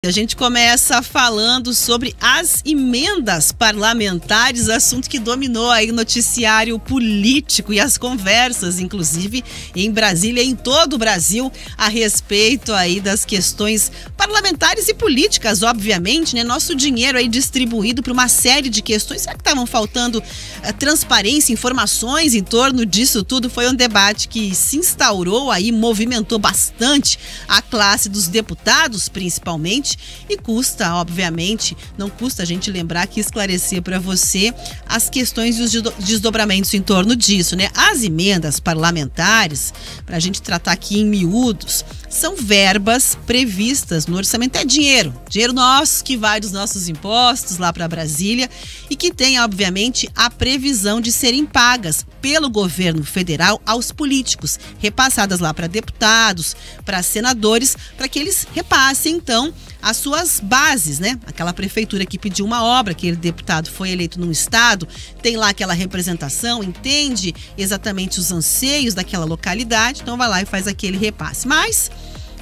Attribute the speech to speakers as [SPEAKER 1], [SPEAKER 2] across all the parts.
[SPEAKER 1] A gente começa falando sobre as emendas parlamentares, assunto que dominou aí o noticiário político e as conversas, inclusive em Brasília e em todo o Brasil, a respeito aí das questões parlamentares e políticas, obviamente, né? Nosso dinheiro aí distribuído para uma série de questões. Será que estavam faltando transparência, informações em torno disso tudo? Foi um debate que se instaurou aí, movimentou bastante a classe dos deputados, principalmente. E custa, obviamente, não custa a gente lembrar que esclarecer para você as questões e os desdobramentos em torno disso, né? As emendas parlamentares, para a gente tratar aqui em miúdos, são verbas previstas no orçamento, é dinheiro nosso que vai dos nossos impostos lá para Brasília e que tem, obviamente, a previsão de serem pagas pelo governo federal aos políticos, repassadas lá para deputados, para senadores, para que eles repassem, então, as suas bases, né? Aquela prefeitura que pediu uma obra, aquele deputado foi eleito num estado, tem lá aquela representação, entende exatamente os anseios daquela localidade, então vai lá e faz aquele repasse. Mas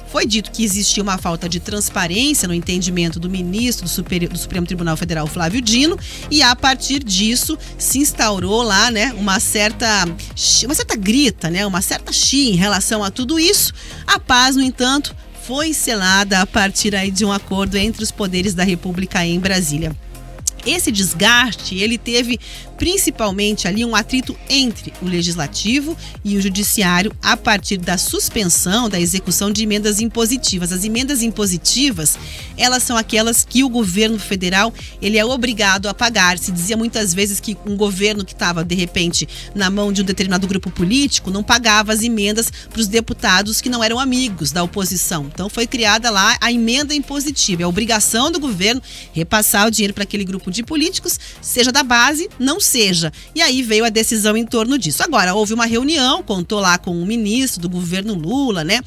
[SPEAKER 1] foi dito que existia uma falta de transparência no entendimento do ministro do Supremo Tribunal Federal, Flávio Dino, e a partir disso se instaurou lá, né, uma certa grita, né, uma certa em relação a tudo isso. A paz, no entanto, foi selada a partir aí de um acordo entre os poderes da República em Brasília. Esse desgaste, ele teve principalmente ali um atrito entre o Legislativo e o Judiciário a partir da suspensão da execução de emendas impositivas. As emendas impositivas, elas são aquelas que o governo federal, ele é obrigado a pagar. Se dizia muitas vezes que um governo que estava, de repente, na mão de um determinado grupo político, não pagava as emendas para os deputados que não eram amigos da oposição. Então foi criada lá a emenda impositiva. É a obrigação do governo repassar o dinheiro para aquele grupo de políticos, seja da base, não seja. E aí veio a decisão em torno disso. Agora, houve uma reunião, contou lá com o ministro do governo Lula, né?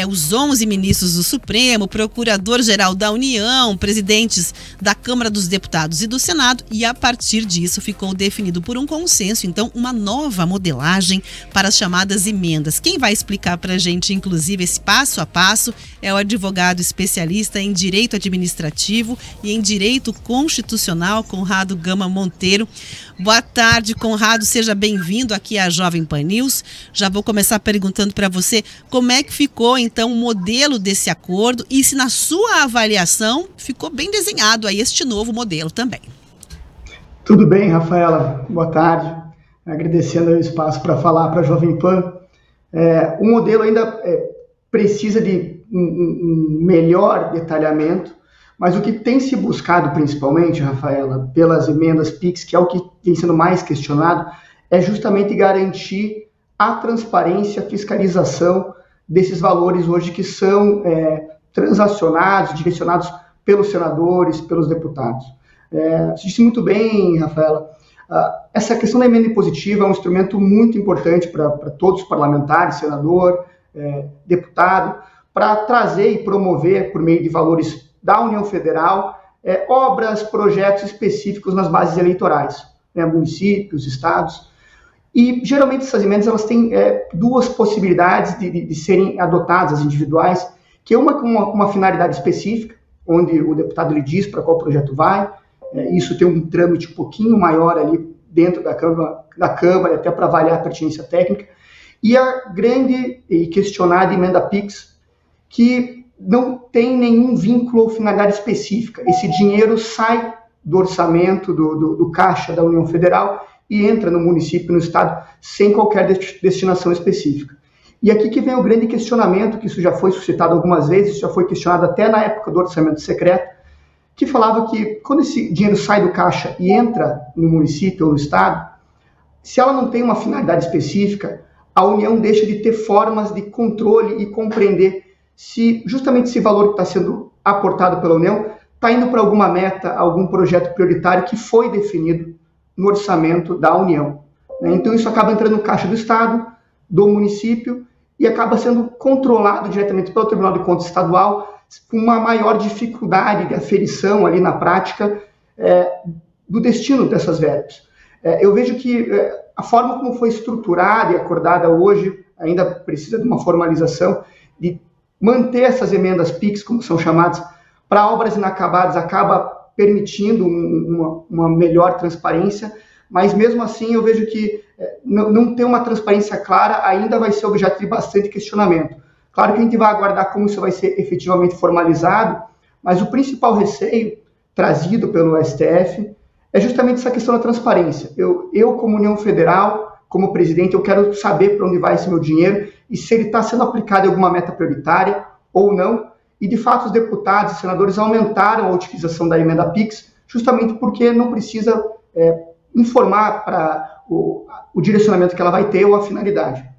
[SPEAKER 1] Os 11 ministros do Supremo, procurador-geral da União, presidentes da Câmara dos Deputados e do Senado, e a partir disso ficou definido por um consenso, então, uma nova modelagem para as chamadas emendas. Quem vai explicar para a gente, inclusive, esse passo a passo é o advogado especialista em Direito Administrativo e em Direito Constitucional, Conrado Gama Monteiro. Boa tarde, Conrado, seja bem-vindo aqui à Jovem Pan News. Já vou começar perguntando para você como é que ficou, então, o modelo desse acordo e se na sua avaliação ficou bem desenhado aí este novo modelo também.
[SPEAKER 2] Tudo bem, Rafaela, boa tarde. Agradecendo o espaço para falar para a Jovem Pan. O modelo ainda precisa de um melhor detalhamento, mas o que tem se buscado principalmente, Rafaela, pelas emendas PIX, que é o que vem sendo mais questionado, é justamente garantir a transparência, a fiscalização desses valores hoje que são transacionados, direcionados pelos senadores, pelos deputados. Você disse muito bem, Rafaela, essa questão da emenda impositiva é um instrumento muito importante para todos os parlamentares, senador, deputado, para trazer e promover, por meio de valores da União Federal, obras, projetos específicos nas bases eleitorais, né, municípios, estados. E, geralmente, essas emendas elas têm duas possibilidades de serem adotadas, as individuais, que uma com uma finalidade específica, onde o deputado lhe diz para qual projeto vai, isso tem um trâmite um pouquinho maior ali dentro da Câmara, até para avaliar a pertinência técnica, e a grande e questionada emenda PIX, que não tem nenhum vínculo ou finalidade específica. Esse dinheiro sai do orçamento, do caixa da União Federal e entra no município, no estado, sem qualquer destinação específica. E aqui que vem o grande questionamento, que isso já foi suscitado algumas vezes, já foi questionado até na época do orçamento secreto, que falava que quando esse dinheiro sai do caixa e entra no município ou no estado, se ela não tem uma finalidade específica, a União deixa de ter formas de controle e compreender se justamente esse valor que está sendo aportado pela União está indo para alguma meta, algum projeto prioritário que foi definido no orçamento da União. Então isso acaba entrando no caixa do Estado, do município, e acaba sendo controlado diretamente pelo Tribunal de Contas Estadual, com uma maior dificuldade de aferição ali na prática do destino dessas verbas. Eu vejo que a forma como foi estruturada e acordada hoje ainda precisa de uma formalização, de manter essas emendas PIX, como são chamadas, para obras inacabadas acaba permitindo uma melhor transparência, mas mesmo assim eu vejo que não ter uma transparência clara ainda vai ser objeto de bastante questionamento. Claro que a gente vai aguardar como isso vai ser efetivamente formalizado, mas o principal receio trazido pelo STF é justamente essa questão da transparência. Eu como União Federal, como presidente, eu quero saber para onde vai esse meu dinheiro e se ele está sendo aplicado em alguma meta prioritária ou não. E, de fato, os deputados e senadores aumentaram a utilização da emenda PIX justamente porque não precisa informar para o direcionamento que ela vai ter ou a finalidade.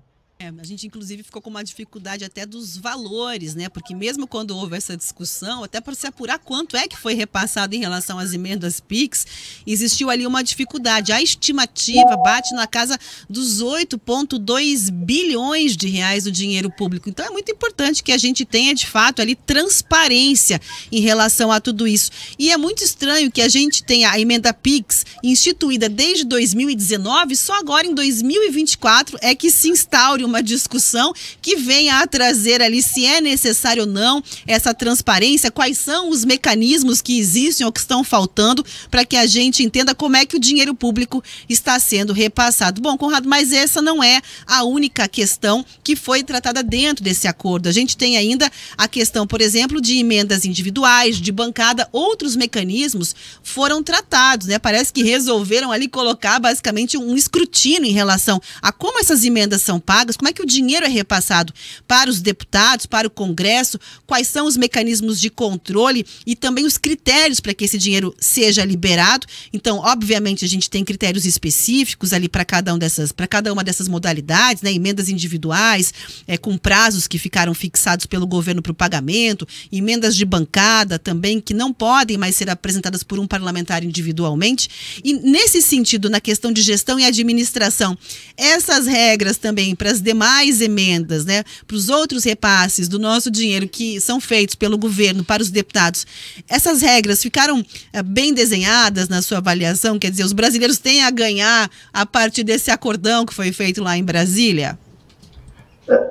[SPEAKER 1] A gente, inclusive, ficou com uma dificuldade até dos valores, né? Porque mesmo quando houve essa discussão, até para se apurar quanto é que foi repassado em relação às emendas PIX, existiu ali uma dificuldade. A estimativa bate na casa dos 8,2 bilhões de reais do dinheiro público. Então é muito importante que a gente tenha, de fato, ali transparência em relação a tudo isso. E é muito estranho que a gente tenha a emenda PIX instituída desde 2019, só agora em 2024 é que se instaure uma discussão que venha a trazer ali se é necessário ou não essa transparência, quais são os mecanismos que existem ou que estão faltando para que a gente entenda como é que o dinheiro público está sendo repassado. Bom, Conrado, mas essa não é a única questão que foi tratada dentro desse acordo. A gente tem ainda a questão, por exemplo, de emendas individuais, de bancada, outros mecanismos foram tratados, né? Parece que resolveram ali colocar basicamente um escrutínio em relação a como essas emendas são pagas, como é que o dinheiro é repassado para os deputados, para o Congresso, quais são os mecanismos de controle e também os critérios para que esse dinheiro seja liberado. Então, obviamente, a gente tem critérios específicos ali para cada uma dessas modalidades, né? Emendas individuais, com prazos que ficaram fixados pelo governo para o pagamento, emendas de bancada também, que não podem mais ser apresentadas por um parlamentar individualmente. E nesse sentido, na questão de gestão e administração, essas regras também para as demais emendas, né, para os outros repasses do nosso dinheiro que são feitos pelo governo para os deputados, essas regras ficaram bem desenhadas na sua avaliação? Quer dizer, os brasileiros têm a ganhar a partir desse acordão que foi feito lá em Brasília?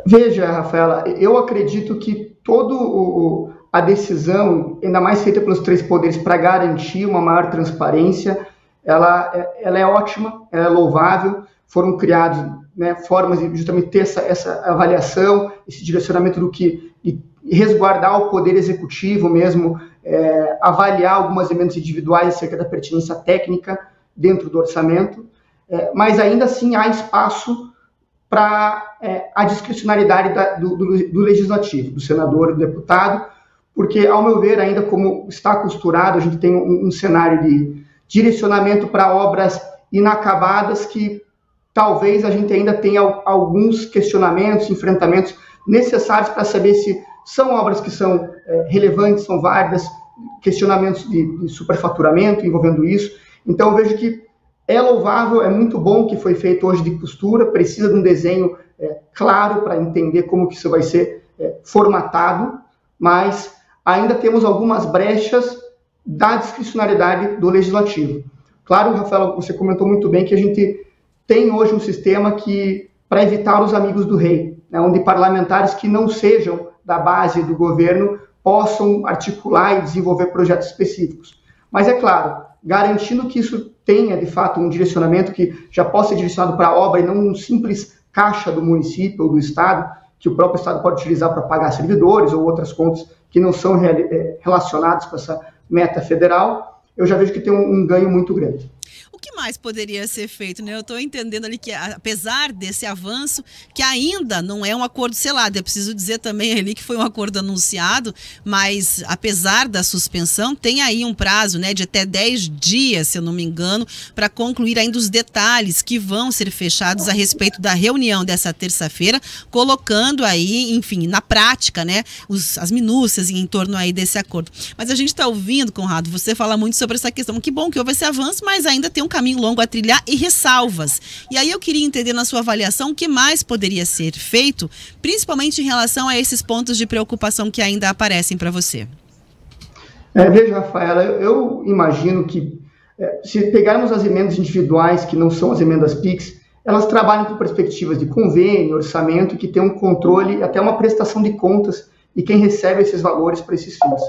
[SPEAKER 2] Veja, Rafaela, eu acredito que a decisão, ainda mais feita pelos três poderes para garantir uma maior transparência, ela é ótima, ela é louvável. Foram criados, né, formas de justamente ter essa avaliação, esse direcionamento do que e resguardar o poder executivo mesmo, avaliar algumas emendas individuais acerca da pertinência técnica dentro do orçamento, mas ainda assim há espaço para a discricionariedade do legislativo, do senador e do deputado, porque, ao meu ver, ainda como está costurado, a gente tem um cenário de direcionamento para obras inacabadas que talvez a gente ainda tenha alguns questionamentos, enfrentamentos necessários para saber se são obras que são relevantes, são válidas, questionamentos de superfaturamento envolvendo isso. Então, eu vejo que é louvável, é muito bom que foi feito hoje de costura, precisa de um desenho claro para entender como que isso vai ser formatado, mas ainda temos algumas brechas da discricionariedade do legislativo. Claro, Rafael, você comentou muito bem que a gente tem hoje um sistema que, para evitar os amigos do rei, né, onde parlamentares que não sejam da base do governo possam articular e desenvolver projetos específicos. Mas, é claro, garantindo que isso tenha, de fato, um direcionamento que já possa ser direcionado para a obra e não um simples caixa do município ou do Estado, que o próprio Estado pode utilizar para pagar servidores ou outras contas que não são relacionadas com essa meta federal, eu já vejo que tem um ganho muito grande.
[SPEAKER 1] O que mais poderia ser feito, né? Eu estou entendendo ali que, apesar desse avanço, que ainda não é um acordo selado, é preciso dizer também ali que foi um acordo anunciado, mas apesar da suspensão, tem aí um prazo, né, de até 10 dias, se eu não me engano, para concluir ainda os detalhes que vão ser fechados a respeito da reunião dessa terça-feira, colocando aí, enfim, na prática, né, as minúcias em torno aí desse acordo. Mas a gente está ouvindo, Conrado, você fala muito sobre essa questão. Que bom que houve esse avanço, mas ainda tem um caminho longo a trilhar e ressalvas. E aí eu queria entender na sua avaliação o que mais poderia ser feito, principalmente em relação a esses pontos de preocupação que ainda aparecem para você.
[SPEAKER 2] Veja, Rafaela, eu imagino que se pegarmos as emendas individuais, que não são as emendas PIX, elas trabalham com perspectivas de convênio, orçamento, que tem um controle, até uma prestação de contas e quem recebe esses valores para esses fins.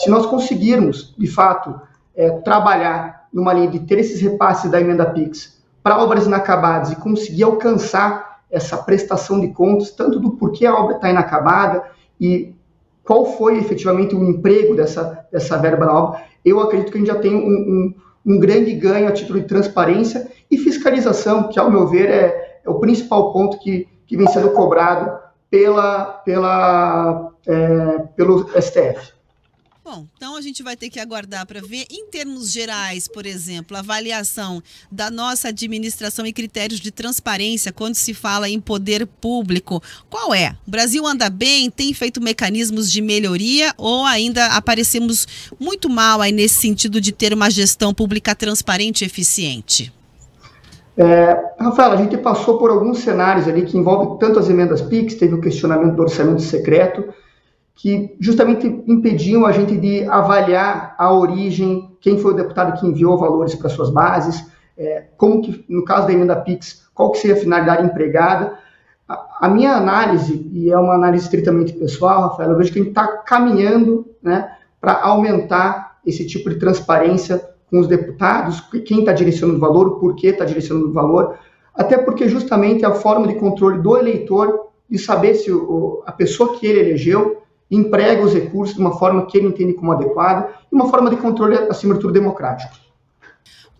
[SPEAKER 2] Se nós conseguirmos, de fato, trabalhar numa linha de ter esses repasses da emenda PIX para obras inacabadas e conseguir alcançar essa prestação de contas, tanto do porquê a obra está inacabada e qual foi efetivamente o emprego dessa verba na obra, eu acredito que a gente já tem um grande ganho a título de transparência e fiscalização, que, ao meu ver, é o principal ponto que vem sendo cobrado pelo STF.
[SPEAKER 1] Bom, então a gente vai ter que aguardar para ver, em termos gerais, por exemplo, a avaliação da nossa administração e critérios de transparência quando se fala em poder público. Qual é? O Brasil anda bem? Tem feito mecanismos de melhoria ou ainda aparecemos muito mal aí nesse sentido de ter uma gestão pública transparente e eficiente?
[SPEAKER 2] Rafael, a gente passou por alguns cenários ali que envolvem tanto as emendas PIX, teve o questionamento do orçamento secreto, que justamente impediam a gente de avaliar a origem, quem foi o deputado que enviou valores para suas bases, como que, no caso da emenda PIX, qual que seria a finalidade empregada. A minha análise, e é uma análise estritamente pessoal, Rafael, eu vejo que a gente está caminhando, né, para aumentar esse tipo de transparência com os deputados, quem está direcionando o valor, o porquê está direcionando o valor, até porque justamente é a forma de controle do eleitor de saber se a pessoa que ele elegeu emprega os recursos de uma forma que ele entende como adequada e uma forma de controle, acima de tudo, democrático.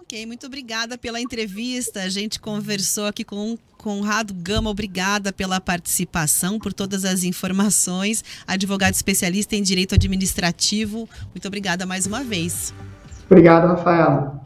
[SPEAKER 1] Ok, muito obrigada pela entrevista. A gente conversou aqui com Conrado Gama. Obrigada pela participação, por todas as informações. Advogado especialista em direito administrativo. Muito obrigada mais uma vez.
[SPEAKER 2] Obrigado, Rafaela.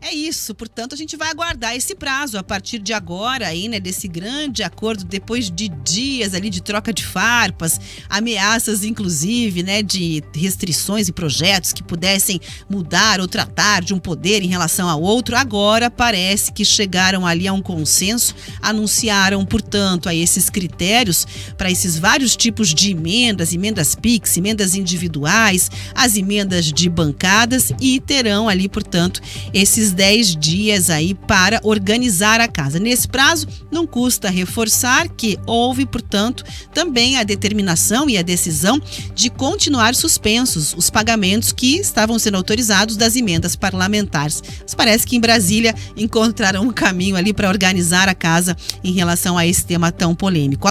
[SPEAKER 1] É isso, portanto, a gente vai aguardar esse prazo a partir de agora aí, né, desse grande acordo, depois de dias ali de troca de farpas, ameaças inclusive, né, de restrições e projetos que pudessem mudar ou tratar de um poder em relação ao outro. Agora parece que chegaram ali a um consenso, anunciaram, portanto, aí esses critérios para esses vários tipos de emendas PIX, emendas individuais, as emendas de bancadas e terão ali, portanto, esses 10 dias aí para organizar a casa. Nesse prazo, não custa reforçar que houve, portanto, também a determinação e a decisão de continuar suspensos os pagamentos que estavam sendo autorizados das emendas parlamentares. Mas parece que em Brasília encontraram um caminho ali para organizar a casa em relação a esse tema tão polêmico.